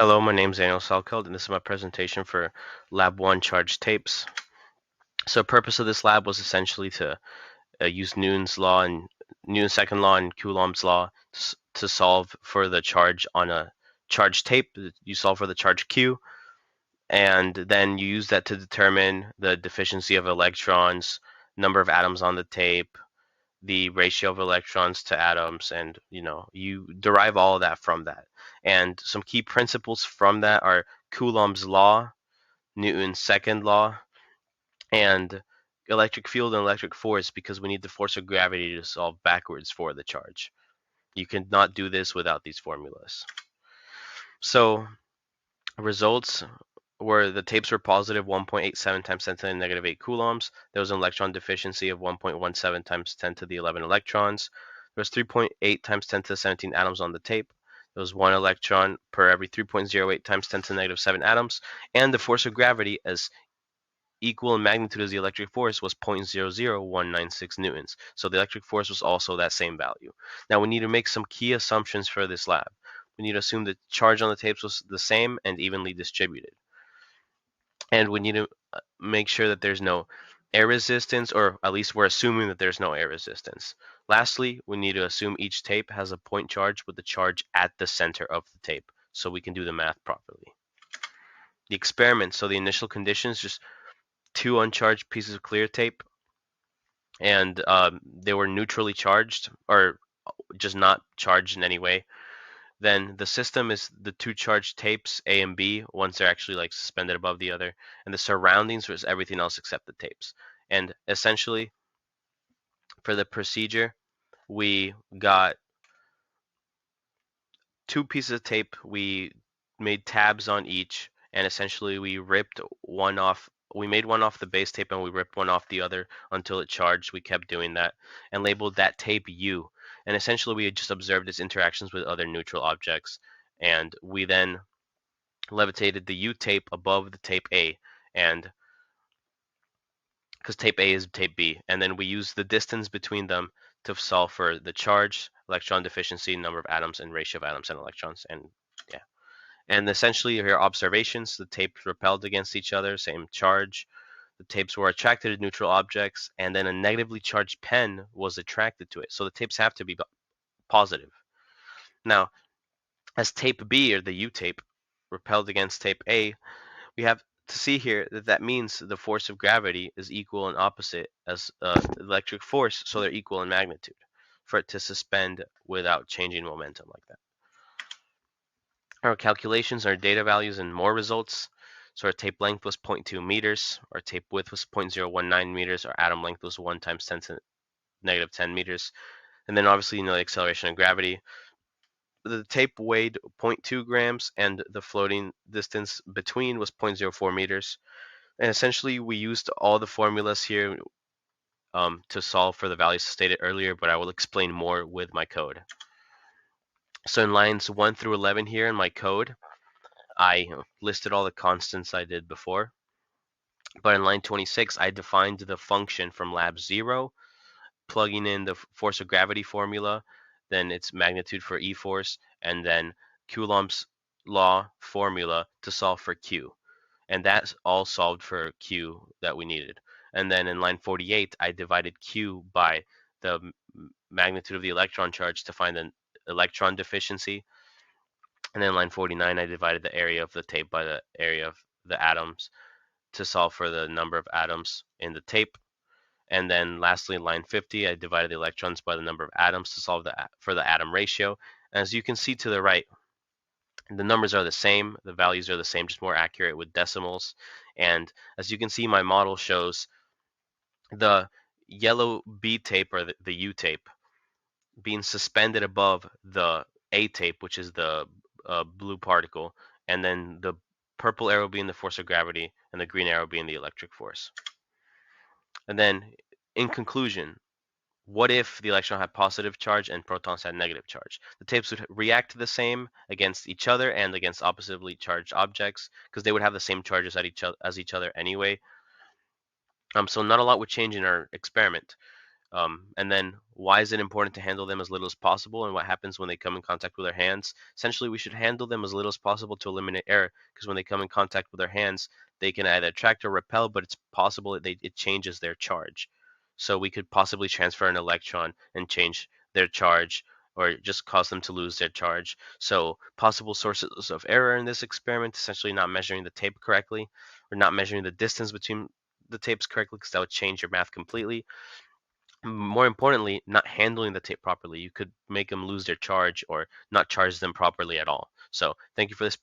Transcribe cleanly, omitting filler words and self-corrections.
Hello, my name is Daniel Salkeld, and this is my presentation for Lab 1 charge tapes. So the purpose of this lab was essentially to use Newton's second law and Coulomb's law to solve for the charge on a charge tape. You solve for the charge Q, and then you use that to determine the deficiency of electrons, number of atoms on the tape, the ratio of electrons to atoms, and you derive all of that from that. And some key principles from that are Coulomb's law, Newton's second law, and electric field and electric force, because we need the force of gravity to solve backwards for the charge. You cannot do this without these formulas. So results were the tapes were positive 1.87 times 10 to the negative 8 coulombs. There was an electron deficiency of 1.17 times 10 to the 11 electrons. There was 3.8 times 10 to the 17 atoms on the tape. There was 1 electron per every 3.08 times 10 to the negative 7 atoms. And the force of gravity, as equal in magnitude as the electric force, was 0.00196 newtons. So the electric force was also that same value. Now we need to make some key assumptions for this lab. We need to assume the charge on the tapes was the same and evenly distributed. And we need to make sure that there's no air resistance, or at least we're assuming that there's no air resistance. Lastly, we need to assume each tape has a point charge with the charge at the center of the tape, so we can do the math properly. The experiment, so the initial conditions, just 2 uncharged pieces of clear tape, and they were neutrally charged, or just not charged in any way. Then the system is the 2 charged tapes, A and B, once they're actually like suspended above the other, and the surroundings was everything else except the tapes. And essentially, for the procedure, we got 2 pieces of tape. We made tabs on each, and essentially we ripped one off. We made one off the base tape and we ripped one off the other until it charged. We kept doing that and labeled that tape U. And essentially, we had just observed its interactions with other neutral objects. And we then levitated the U tape above the tape A, and because tape A is tape B, and then we use the distance between them to solve for the charge, electron deficiency, number of atoms, and ratio of atoms and electrons. And yeah, and essentially here are observations. The tapes repelled against each other, same charge. The tapes were attracted to neutral objects, and then a negatively charged pen was attracted to it. So the tapes have to be positive. Now, as tape B, or the U tape, repelled against tape A, we have to see here that that means the force of gravity is equal and opposite as electric force, so they're equal in magnitude for it to suspend without changing momentum like that. Our calculations, our data values, and more results. So our tape length was 0.2 meters, our tape width was 0.019 meters, our atom length was 1 times 10 to negative 10 meters. And then obviously, the acceleration of gravity. The tape weighed 0.2 grams, and the floating distance between was 0.04 meters. And essentially, we used all the formulas here to solve for the values stated earlier, but I will explain more with my code. So in lines 1 through 11 here in my code, I listed all the constants I did before. But in line 26, I defined the function from lab 0, plugging in the force of gravity formula, then its magnitude for E force, and then Coulomb's law formula to solve for Q. And that's all solved for Q that we needed. And then in line 48, I divided Q by the magnitude of the electron charge to find the electron deficiency. And then in line 49, I divided the area of the tape by the area of the atoms to solve for the number of atoms in the tape. And then lastly, in line 50, I divided the electrons by the number of atoms to solve for the atom ratio. As you can see to the right, the numbers are the same, the values are the same, just more accurate with decimals. And as you can see, my model shows the yellow B tape, or the U tape, being suspended above the A tape, which is the blue particle, and then the purple arrow being the force of gravity and the green arrow being the electric force. And then in conclusion, what if the electron had positive charge and protons had negative charge? The tapes would react the same against each other and against oppositely charged objects, because they would have the same charges as each other anyway. So not a lot would change in our experiment. And then why is it important to handle them as little as possible, and what happens when they come in contact with our hands? Essentially, we should handle them as little as possible to eliminate error, because when they come in contact with our hands, they can either attract or repel, but it's possible that it changes their charge. So we could possibly transfer an electron and change their charge, or just cause them to lose their charge. So possible sources of error in this experiment, essentially not measuring the tape correctly, or not measuring the distance between the tapes correctly, because that would change your math completely. More importantly, not handling the tape properly. You could make them lose their charge or not charge them properly at all. So thank you for this